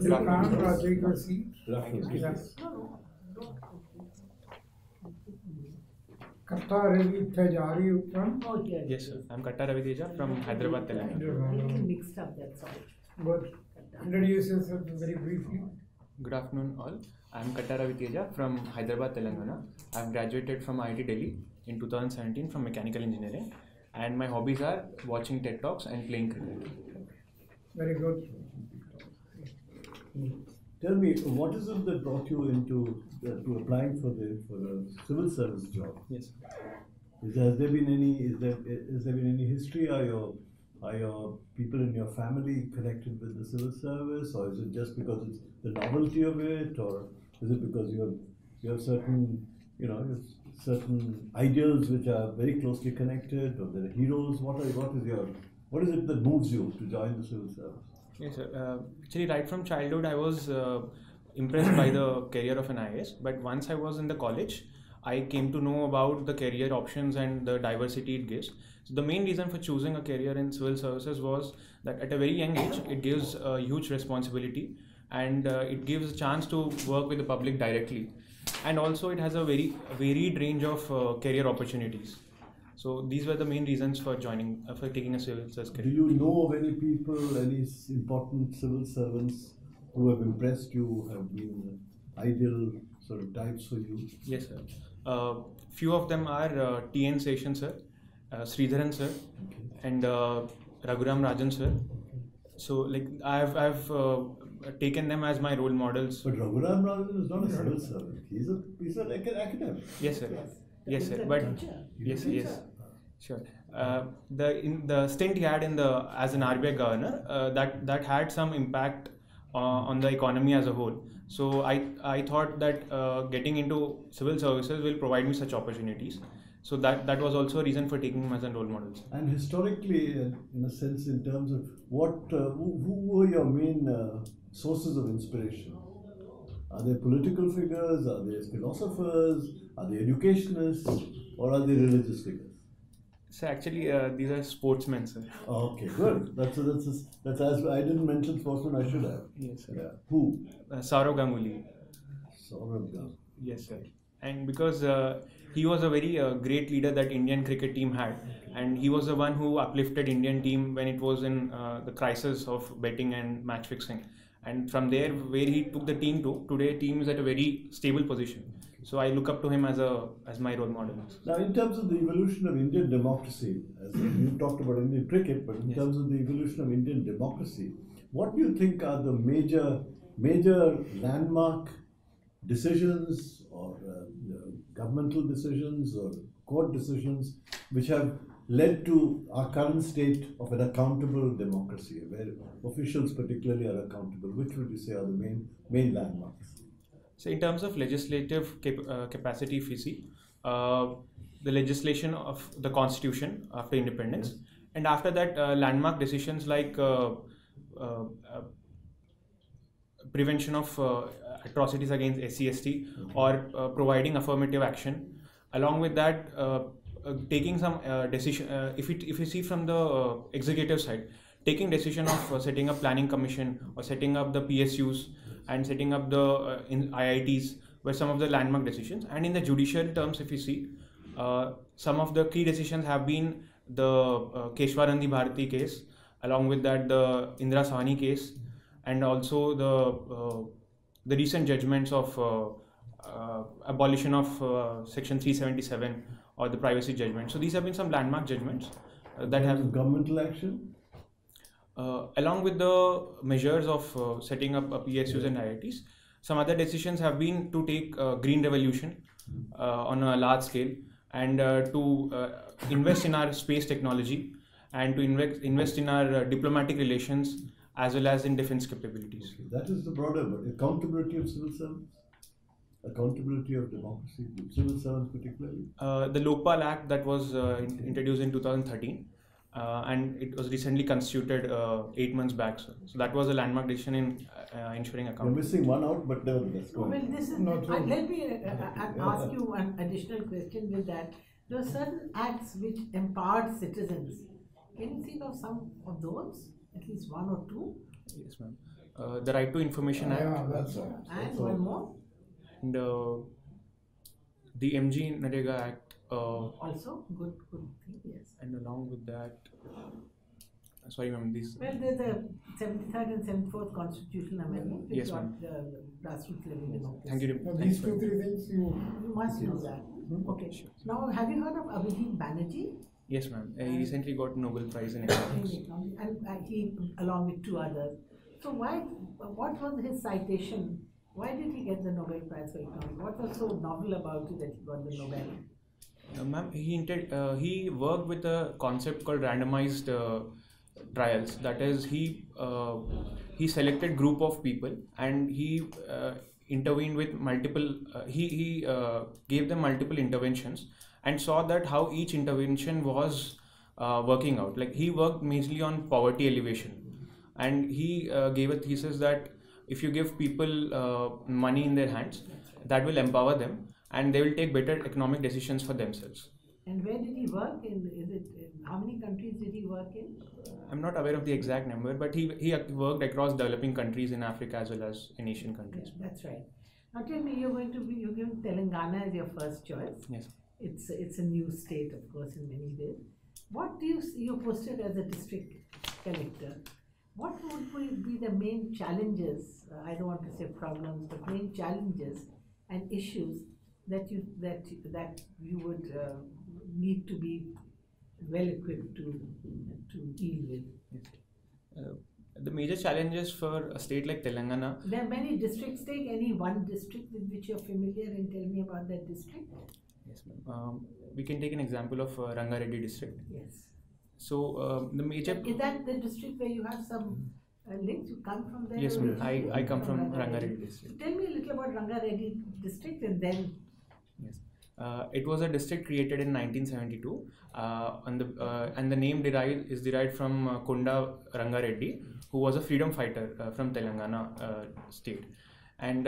Good afternoon. Take your seat. Good afternoon. Yeah. Katta Ravi Tejari from Oh, yeah. Yes, sir. I'm Katta Ravi Teja from Hyderabad, Telangana. Little mixed up, that's all. Good. Introduce yourself very briefly. Good afternoon, all. I'm Katta Ravi Teja from Hyderabad, Telangana. I've graduated from IIT Delhi in 2017 from mechanical engineering, and my hobbies are watching TED Talks and playing cricket. Very good. Tell me, what is it that brought you into to applying for the civil service job? Yes. Has there been any history? Are your people in your family connected with the civil service, or is it just because it's the novelty of it, or is it because you have certain certain ideals which are very closely connected, or there are heroes? What is it that moves you to join the civil service? Yes, sir. Actually, right from childhood, I was impressed by the career of an IAS. But once I was in the college, I came to know about the career options and the diversity it gives. So the main reason for choosing a career in civil services was that at a very young age, it gives a huge responsibility, and it gives a chance to work with the public directly. And also, it has a very varied range of career opportunities. So these were the main reasons for taking a civil service Do career. you know of any people, any important civil servants who have impressed you, have been ideal sort of types for you? Yes, sir. Few of them are T.N. Seshan, sir, Sridharan, sir, and Raghuram Rajan, sir. So, like, I've taken them as my role models. But Raghuram Rajan is not a civil servant. He's an academic. Yes, sir. Yes, He's sir. a But teacher. yes, sure. The stint he had as an RBI governor, that had some impact on the economy as a whole. So I thought that getting into civil services will provide me such opportunities. So that was also a reason for taking him as a role model. And historically, in a sense, in terms of who were your main sources of inspiration? Are they political figures? Are they philosophers? Are they educationists? Or are they religious figures? So actually, these are sportsmen, sir. Okay, good. That's as I didn't mention sportsmen. I should have. Yes, sir. Yeah. Who? Saurav Ganguly. Saurabh Ganguly. Yes, sir. And because he was a very great leader that Indian cricket team had, and he was the one who uplifted Indian team when it was in the crisis of betting and match fixing. And from there, where he took the team to, today team is at a very stable position. So I look up to him as my role model. Now, in terms of the evolution of Indian democracy, as you talked about Indian cricket, but in terms of the evolution of Indian democracy, what do you think are the major landmark decisions or governmental decisions or court decisions which have led to our current state of an accountable democracy, where officials particularly are accountable? Which would you say are the main landmarks? So in terms of legislative capacity, if you see, the legislation of the constitution after independence, and after that landmark decisions like prevention of atrocities against SC/ST, or providing affirmative action. Along with that, taking some decision. If you see from the executive side, taking decision of setting up planning commission or setting up the PSUs and setting up the in IITs were some of the landmark decisions. And in the judicial terms, if you see, some of the key decisions have been the Keshwarandy Bharati case, along with that the Indira Sawhney case, and also the recent judgments of abolition of Section 377 or the privacy judgment. So these have been some landmark judgments that have governmental action. Along with the measures of setting up PSUs and IITs, some other decisions have been to take green revolution on a large scale, and to invest in our space technology, and to invest in our diplomatic relations as well as in defense capabilities. Okay, that is the broader word. Accountability of civil servants, accountability of democracy, civil servants particularly. The Lokpal Act that was introduced in 2013. And it was recently constituted 8 months back. So that was a landmark decision in ensuring accountability. You're missing one out, but nevertheless. Well, this is Not true. let me ask you one additional question with that. There are certain acts which empowered citizens. Can you think of some of those? At least one or two? Yes, ma'am. the Right to Information Act, Yeah, that's And one more, and the MG Narega Act, also good thing, yes. and along with that, sorry ma'am, these. Well, there's the 73rd and 74th constitutional amendment, which Yes, got ma'am. the grassroots level democracy. Thank you. So Thanks these for- 2-3 things you. You must know that. Okay. Sure. Now, have you heard of Abhijit Banerjee? Yes, ma'am. He recently got Nobel Prize in economics. And he, along with two others. So what was his citation? Why did he get the Nobel Prize for economics? What was so novel about it that he got the Nobel? Ma'am, he worked with a concept called randomized trials. That is, he selected group of people and he intervened with multiple. He gave them multiple interventions and saw that how each intervention was working out. Like he worked mainly on poverty elevation, and he gave a thesis that if you give people money in their hands, that will empower them and they will take better economic decisions for themselves. And where did he work? How many countries did he work in? I'm not aware of the exact number, but he worked across developing countries in Africa as well as in Asian countries. Yeah, that's right. Now tell me, you're giving Telangana as your first choice. Yes. It's a new state, of course, in many ways. What do you see? You're posted as a district collector. What would be the main challenges? I don't want to say problems, but main challenges and issues that you would need to be well equipped to deal with. The major challenges for a state like Telangana. There are many districts. Take any one district with which you're familiar and tell me about that district. Yes, ma'am. We can take an example of Rangareddy district. Yes. So the major. Is that the district where you have some links? You come from there? Yes, or ma'am. you I come from Rangareddy district. Tell me a little about Rangareddy district and then. Yes. It was a district created in 1972, and the name is derived from Konda Rangareddy, who was a freedom fighter from Telangana state. And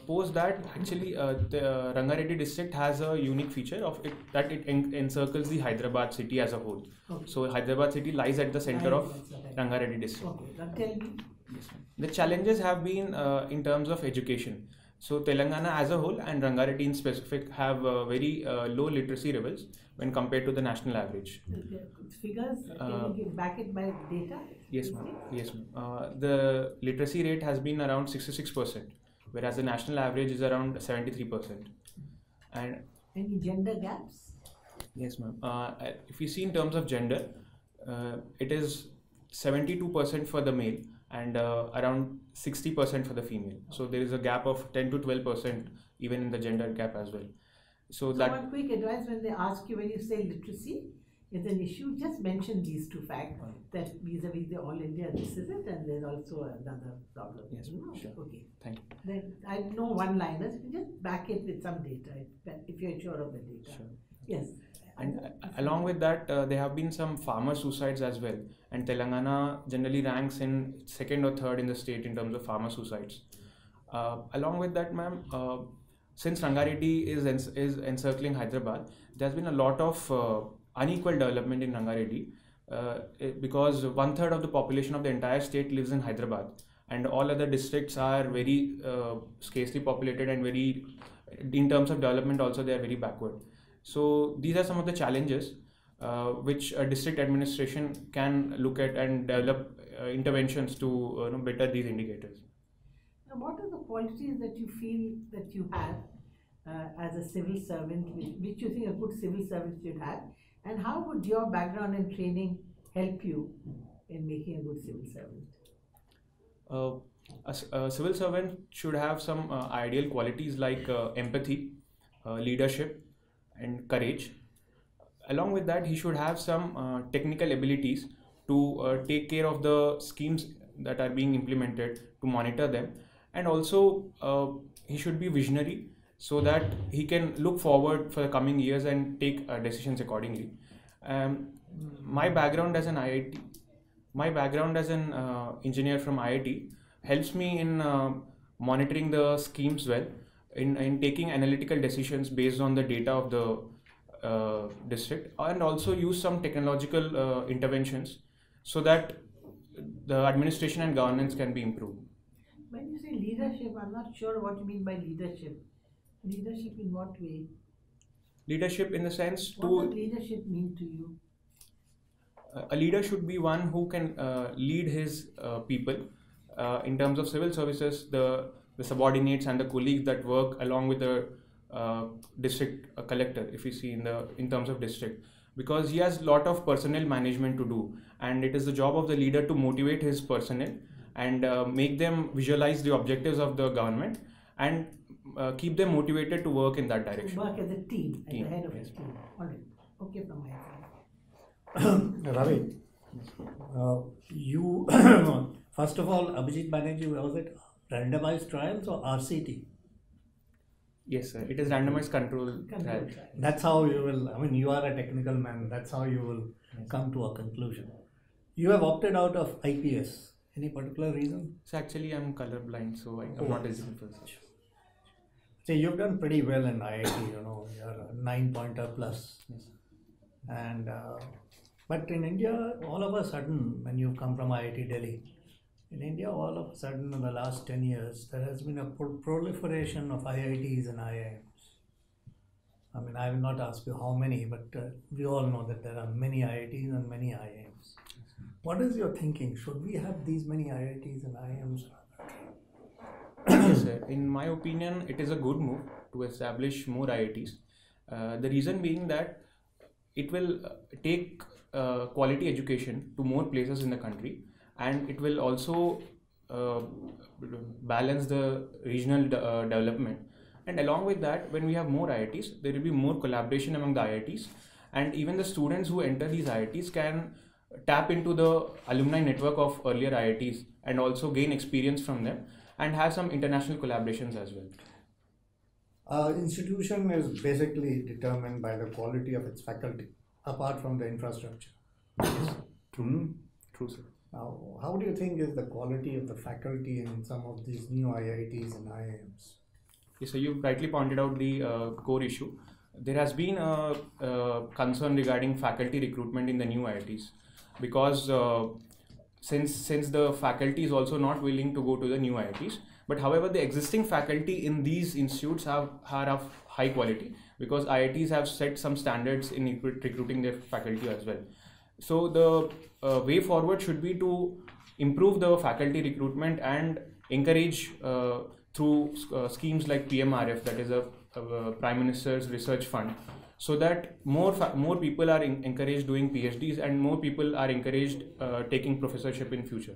post that, actually, the Rangareddy district has a unique feature of it that it encircles the Hyderabad city as a whole. Okay. So Hyderabad city lies at the center of Right. Rangareddy district. Okay, now tell me. Yes, ma'am. The challenges have been in terms of education. So Telangana as a whole and Rangareddy in specific have very low literacy levels when compared to the national average. The figures, can you back it by data? Yes, ma'am. Yes, ma'am. The literacy rate has been around 66%, whereas the national average is around 73%. And Any gender gaps? yes, ma'am. If we see in terms of gender, it is 72% for the male and around 60% for the female. So there is a gap of 10 to 12% even in the gender gap as well. So So that one quick advice when they ask you, when you say literacy is an issue, just mention these two facts, that vis-a-vis the All India this is it, and there's also another problem. Yes, You know? sure. Okay. thank you. Then I know one-liners, you just back it with some data if you're sure of the data. Sure. Yes. And along with that, there have been some farmer suicides as well. And Telangana generally ranks in second or third in the state in terms of farmer suicides. Along with that, ma'am, since Rangareddy is encircling Hyderabad, there's been a lot of unequal development in Rangareddy because 1/3 of the population of the entire state lives in Hyderabad, and all other districts are very scarcely populated and very, in terms of development, also they are very backward. So these are some of the challenges which a district administration can look at and develop interventions to better these indicators. Now, what are the qualities that you feel that you have as a civil servant, which you think a good civil servant should have, and how would your background and training help you in making a good civil servant? A civil servant should have some ideal qualities like empathy, leadership, and courage. Along with that, he should have some technical abilities to take care of the schemes that are being implemented, to monitor them, and also he should be visionary so that he can look forward for the coming years and take decisions accordingly. My background as an engineer from IIT helps me in monitoring the schemes well, in taking analytical decisions based on the data of the district, and also use some technological interventions so that the administration and governance can be improved. leadership, I'm not sure what you mean by leadership. Leadership in what way? Leadership in the sense What to does leadership mean to you? a leader should be one who can lead his people in terms of civil services, the subordinates and the colleagues that work along with the district collector, if you see in terms of district, because he has a lot of personnel management to do, and it is the job of the leader to motivate his personnel and make them visualize the objectives of the government and keep them motivated to work in that To direction. work as a team, at the Team, head of yes. a team. All right. Okay, from my side. Ravi, you first of all, Abhijit Banerjee, was it randomized trials or RCT? Yes, sir. It is randomized control Control trial. trial. That's how you will, I mean, you are a technical man, that's how you will come to a conclusion. You have opted out of IPS. Any particular reason? So actually, I'm colorblind, so I'm Oh. not eligible for such. See, you've done pretty well in IIT, you know, you're a 9-pointer plus. Yes. And but in India, all of a sudden, when you've come from IIT Delhi, in India, all of a sudden, in the last 10 years, there has been a proliferation of IITs and IIMs. I mean, I will not ask you how many, but we all know that there are many IITs and many IIMs. What is your thinking? Should we have these many IITs and IIMs? Yes, sir. In my opinion, it is a good move to establish more IITs. The reason being that it will take quality education to more places in the country, and it will also balance the regional development. And along with that, when we have more IITs, there will be more collaboration among the IITs, and even the students who enter these IITs can tap into the alumni network of earlier IITs and also gain experience from them and have some international collaborations as well. Institution is basically determined by the quality of its faculty, apart from the infrastructure. True. True, sir. Now, how do you think is the quality of the faculty in some of these new IITs and IIMs? Yes, so you rightly pointed out the core issue. There has been a concern regarding faculty recruitment in the new IITs because since the faculty is also not willing to go to the new IITs, but however the existing faculty in these institutes are of high quality because IITs have set some standards in recruiting their faculty as well. So the way forward should be to improve the faculty recruitment and encourage through schemes like PMRF, that is a Prime Minister's Research Fund, so that more people are encouraged doing PhDs and more people are encouraged taking professorship in future.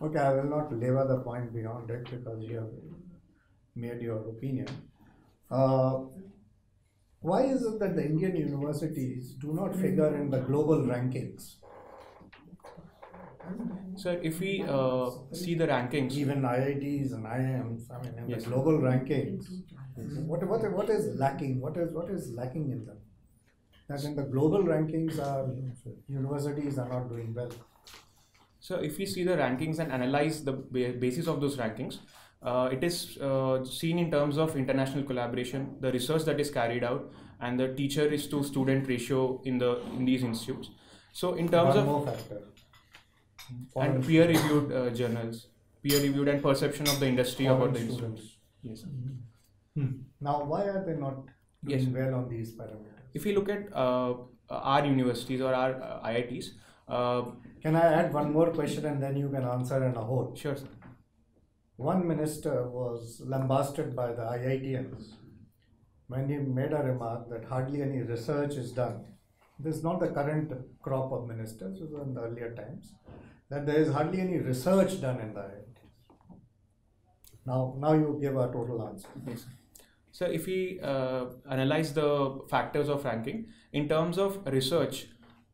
Okay, I will not labor the point beyond it because you have made your opinion. Why is it that the Indian universities do not figure in the global rankings? So if we see the rankings, Even IITs and IIMs, I mean, in Yes. the global rankings, what is lacking? What is lacking in them? That in the global rankings, our universities are not doing well. so if we see the rankings and analyze the basis of those rankings, it is seen in terms of international collaboration, the research that is carried out, and the teacher is to student ratio in these institutes. So in terms One of more factor. and peer reviewed journals, peer reviewed and perception of the industry Foreign about the students. institute. Yes, sir. Now, why are they not doing Yes. well on these parameters? If you look at our universities or our IITs, Can I add one more question and then you can answer in a whole? sure, sir. One minister was lambasted by the IITians when he made a remark that hardly any research is done. This is not the current crop of ministers, it was in the earlier times, that there is hardly any research done in the IITs. Now you give a total answer. Yes, sir. So if we analyze the factors of ranking in terms of research,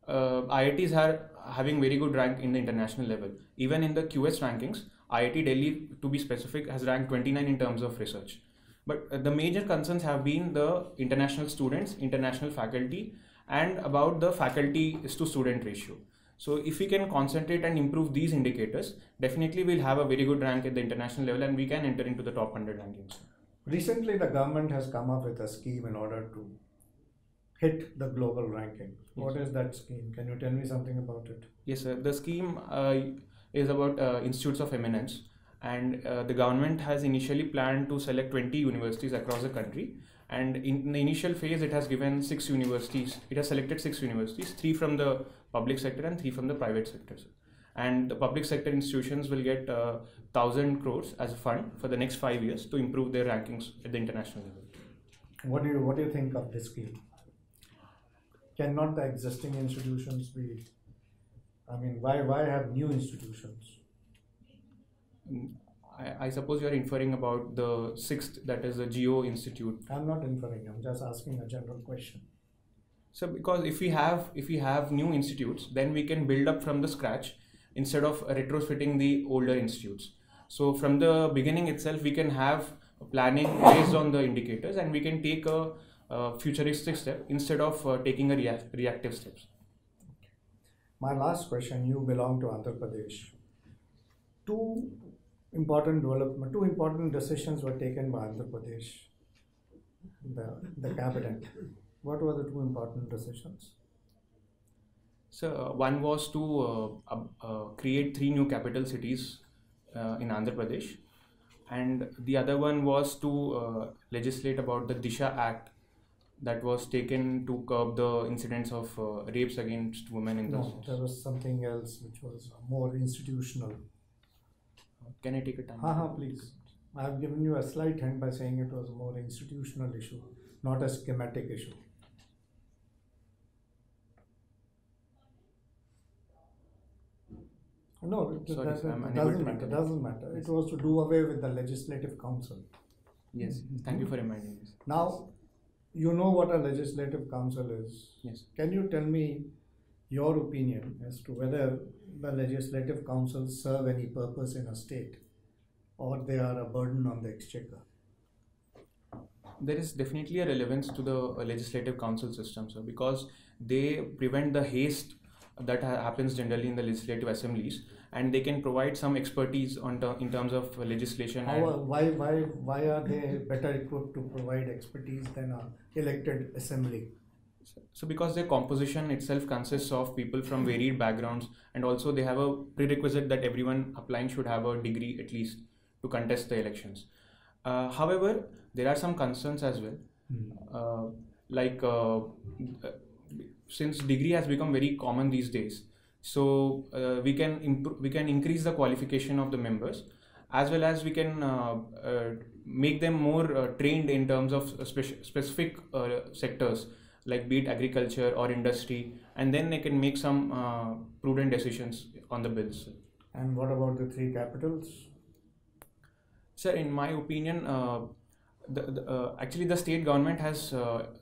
IITs are having very good rank in the international level. Even in the QS rankings, IIT Delhi, to be specific, has ranked 29 in terms of research. But the major concerns have been the international students, international faculty, and about the faculty to student ratio. So if we can concentrate and improve these indicators, definitely we'll have a very good rank at the international level and we can enter into the top 100 rankings. Recently, the government has come up with a scheme in order to hit the global ranking. What is that scheme? Can you tell me something about it? Yes, sir. The scheme is about institutes of eminence, and the government has initially planned to select 20 universities across the country. And in the initial phase, it has given 6 universities. It has selected 6 universities, 3 from the public sector and 3 from the private sectors. And the public sector institutions will get 1,000 crores as a fund for the next 5 years to improve their rankings at the international level. What do you think of this scheme? Cannot the existing institutions be? I mean, why have new institutions? I suppose you are inferring about the 6th, that is the Geo Institute. I'm not inferring. I'm just asking a general question. So because if we have new institutes, then we can build up from the scratch instead of retrofitting the older institutes. So from the beginning itself, we can have planning based on the indicators, and we can take a futuristic step instead of taking a reactive steps. My last question, you belong to Andhra Pradesh. Two important decisions were taken by Andhra Pradesh, the cabinet. What were the 2 important decisions? So one was to create 3 new capital cities in Andhra Pradesh, and the other one was to legislate about the Disha Act that was taken to curb the incidents of rapes against women in No, those. there was something else which was more institutional. Can I take a time? Please. I have given you a slight hint by saying it was a more institutional issue, not a schematic issue. No, Sorry, that sir, I'm unable doesn't to matter. recollect. Doesn't matter. It was to do away with the legislative council. Yes, thank you for reminding me. Now, you know what a legislative council is. Yes. Can you tell me your opinion as to whether the legislative councils serve any purpose in a state, or they are a burden on the exchequer? There is definitely a relevance to the legislative council system, sir, because they prevent the haste that happens generally in the legislative assemblies, and they can provide some expertise in terms of legislation. Why are they better equipped to provide expertise than an elected assembly? So because their composition itself consists of people from varied backgrounds, and also they have a prerequisite that everyone applying should have a degree at least to contest the elections. However, there are some concerns as well, since degree has become very common these days, so we can increase the qualification of the members, as well as we can make them more trained in terms of specific sectors, like be it agriculture or industry, and then they can make some prudent decisions on the bills. And what about the 3 capitals? Sir, in my opinion, actually the state government has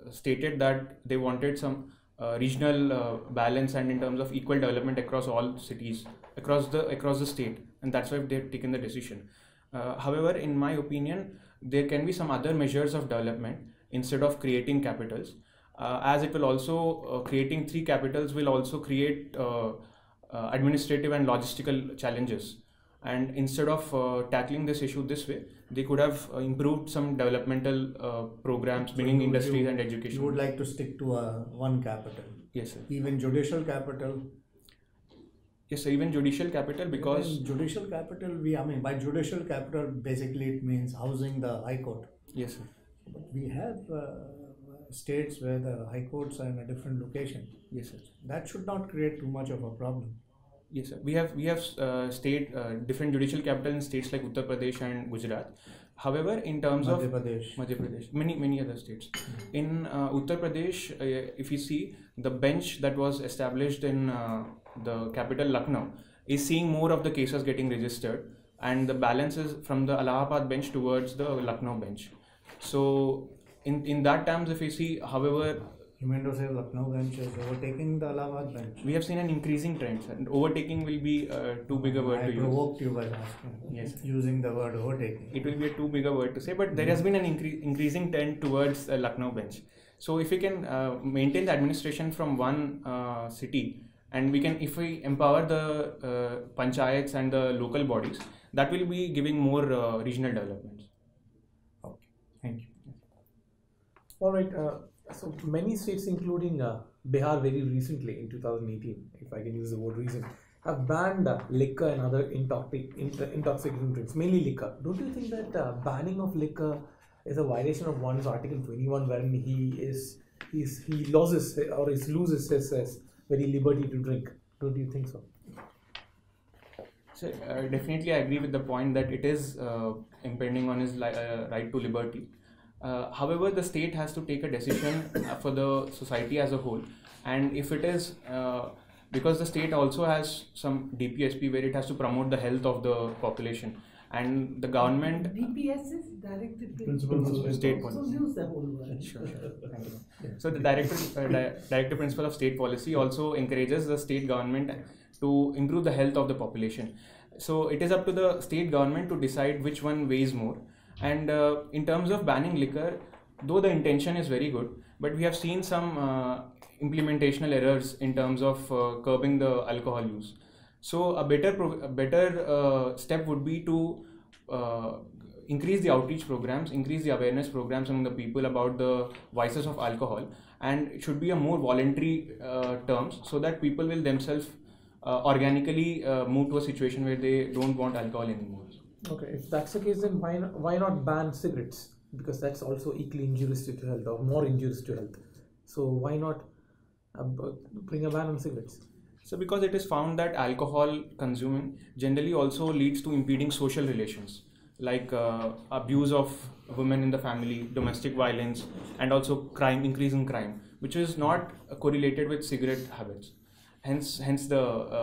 stated that they wanted some regional balance and in terms of equal development across all cities across the state, and that's why they've taken the decision. However, in my opinion, there can be some other measures of development instead of creating capitals, as it will also creating 3 capitals will also create administrative and logistical challenges. And instead of tackling this issue this way, they could have improved some developmental programs, bringing industries and education. You would like to stick to one capital? Yes, sir. Even judicial capital? Yes, sir. Even judicial capital, because in judicial capital, by judicial capital, basically it means housing the High Court. yes, sir. But we have states where the High Courts are in a different location. Yes, sir. That should not create too much of a problem. Yes, sir. We have different judicial capital in states like Uttar Pradesh and Gujarat. However, in terms Madhya of Pradesh, many other states. In Uttar Pradesh, if you see, the bench that was established in the capital Lucknow is seeing more of the cases getting registered, and the balance is from the Allahabad bench towards the Lucknow bench. So in that terms, if you see, however, you mean to say Lucknow bench is overtaking the Allahabad bench? we have seen an increasing trend, and overtaking will be too big a word to I use. provoked you by asking. Yes. Using the word overtaking. It will be a too big a word to say, but there has been an increasing trend towards Lucknow bench. So if we can maintain the administration from one city, and if we empower the panchayats and the local bodies, that will be giving more regional developments. Okay, thank you. All right. So many states, including Bihar, very recently in 2018, if I can use the word recent, have banned liquor and other intoxicating drinks, mainly liquor. Don't you think that banning of liquor is a violation of one's Article 21, wherein he loses or loses his very liberty to drink? Don't you think so? So definitely, I agree with the point that it is impending on his right to liberty. However, the state has to take a decision for the society as a whole, and if it is because the state also has some DPSP where it has to promote the health of the population, and the government. DPS is Directed Principles of State So Policy. use the whole word. Sure. Thank you. So the directive principle of state policy also encourages the state government to improve the health of the population. So it is up to the state government to decide which one weighs more. And in terms of banning liquor, though the intention is very good, but we have seen some implementational errors in terms of curbing the alcohol use. So a better step would be to increase the outreach programs, increase the awareness programs among the people about the vices of alcohol, and it should be a more voluntary terms, so that people will themselves organically move to a situation where they don't want alcohol anymore. Okay, if that's the case, then why not ban cigarettes? Because that's also equally injurious to health, or more injurious to health. So why not bring a ban on cigarettes? So because it is found that alcohol consuming generally also leads to impeding social relations, like abuse of women in the family, domestic violence, and also crime, increase in crime, which is not correlated with cigarette habits. Hence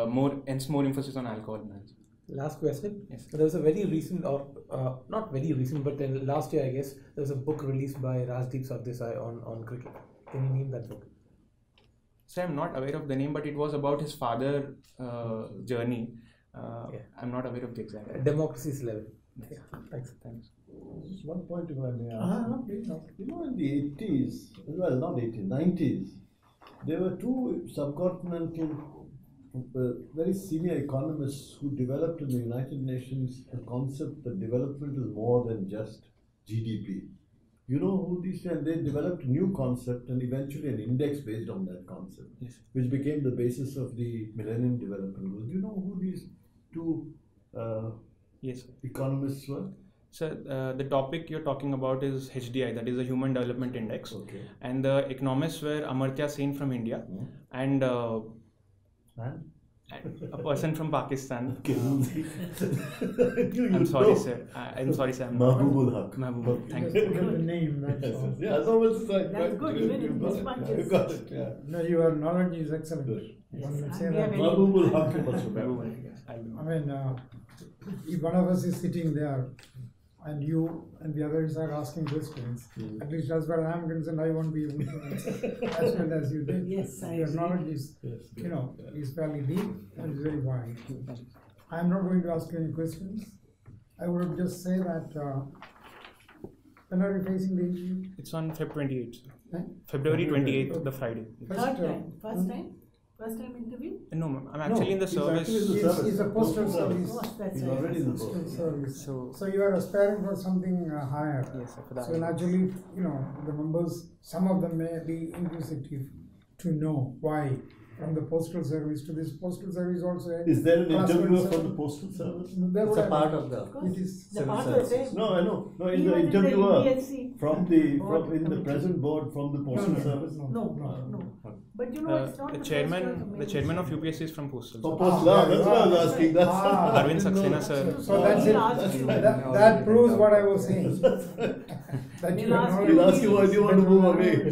more emphasis on alcohol bans. Last question. Yes. There was a very recent, or not very recent, but in last year, I guess, there was a book released by Rajdeep Sardesai on cricket. Can you name that book? So I'm not aware of the name, but it was about his father journey. I'm not aware of the exact. Democracy's Level. Yes. Yeah, thanks. One point, if I may Uh-huh, ask. please. You know, in the 80s, well, not 80s, 90s, there were two subcontinental very senior economists who developed in the United Nations a concept that development is more than just GDP. You know who these are? They developed a new concept and eventually an index based on that concept, Yes. which became the basis of the Millennium Development Goals. Do you know who these two Yes. economists were? So the topic you're talking about is HDI, that is the Human Development Index, Okay. and the economists were Amartya Sen from India and And? a person from Pakistan. You I'm sorry, know. sir. I'm sorry, sir. Mahbubul Haq. Mahbub. Thank Just you. look at the name, that's Yes, all. yes. Yeah, no, it's like, That's good, even in this one, You yes. got it, yeah. No, your knowledge is excellent. Good. One would Yes, say and we are that. very- Mahbubul Haq you must remember. Mahbub, yes, I'll I remember. mean, if one of us is sitting there and you and the others are asking questions, at least as far as I'm concerned, I won't be able to answer as well as you did. Yes, I Your agree. knowledge is, Yes, you know, is fairly deep and is very wide. I'm not going to ask any questions. I would just say that when are you facing the interview? It's on Feb 28th. Eh? February 28th, the Friday. Third time, first time interview? No, ma'am, I'm actually in the he's service. actually in the He's- service. he's a postal service. Oh, that's He's right. already in the Postal post. service. So, So you are aspiring for something higher. yes, sir, for that. So naturally, you know, the members, some of them may be inquisitive to know why from the postal service to this postal service also. Is there an Class interviewer one, from the sir? postal service? There It's would a have part been. of the. Of course, It is the civil part of the services. same. No, I know. No, in Even the in the interviewer UPSC from the board in the committee. present board from the postal service. No, no. But you know, it's not The the chairman, first one to the chairman of UPSC is from Postal. For sir. postal, that's what I was asking. That's Arvind Saxena, sir. So that's it. We'll ask you. That proves what I was saying. That you We'll are ask not- you. He'll ask you why do you want to move away.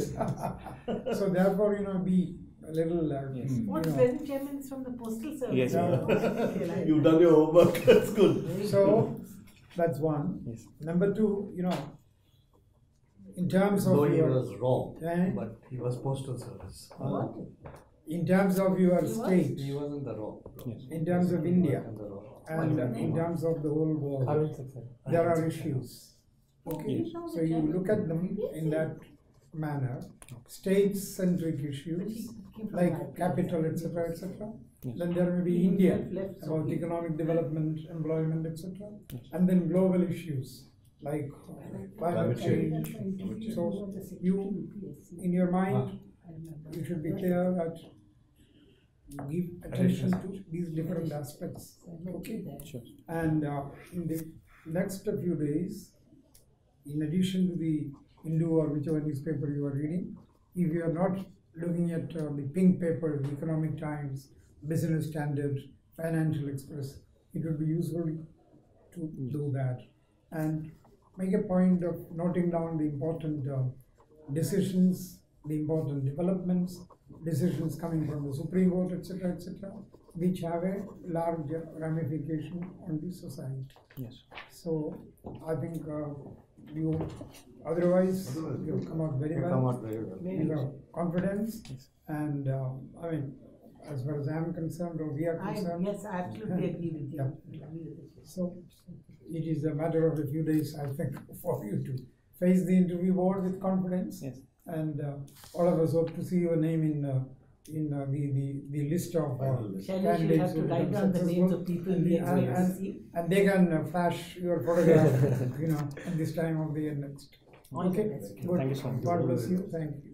So therefore, you know, be a little, Yes. What you know. present chairman is from the postal service? Yes, Okay, right. You've done your homework. That's good. So that's one. Yes. Number two, you know, in terms of Though he your, was wrong, Eh? but he was postal service. What? in terms of your He was? state, He was in the wrong. Yes. in terms of India, In the wrong. and in terms of the whole world, Arvind Saxena. there are issues. Okay. Okay, so you look at them in that manner, state-centric issues like capital, etc., etc. Yes. Then there may be India Left, about okay. economic development, employment, etc. And then global issues like climate change. So you, in your mind, you should be clear that give attention to these different aspects. Okay. Sure. And in the next few days, in addition to the Hindu or whichever newspaper you are reading, if you are not looking at the pink paper, the Economic Times, Business Standard, Financial Express, it would be useful to do that and make a point of noting down the important decisions, the important developments, decisions coming from the Supreme Court, etc., which have a large ramification on the society. Yes. So I think you otherwise you come out very well. You have confidence, and I mean, as far as I am concerned, or we are concerned. Yes, I absolutely agree with you. Yeah. Agree with you. So it is a matter of a few days, I think, for you to face the interview board with confidence. Yes. And all of us hope to see your name in the list of Shailesh, you candidates have to who write become down the names of successful. people And we the- are going to and- see. and they can flash your photograph, at this time of the year next. All the Okay, best. good. Thank you so much. God bless you. Thank you.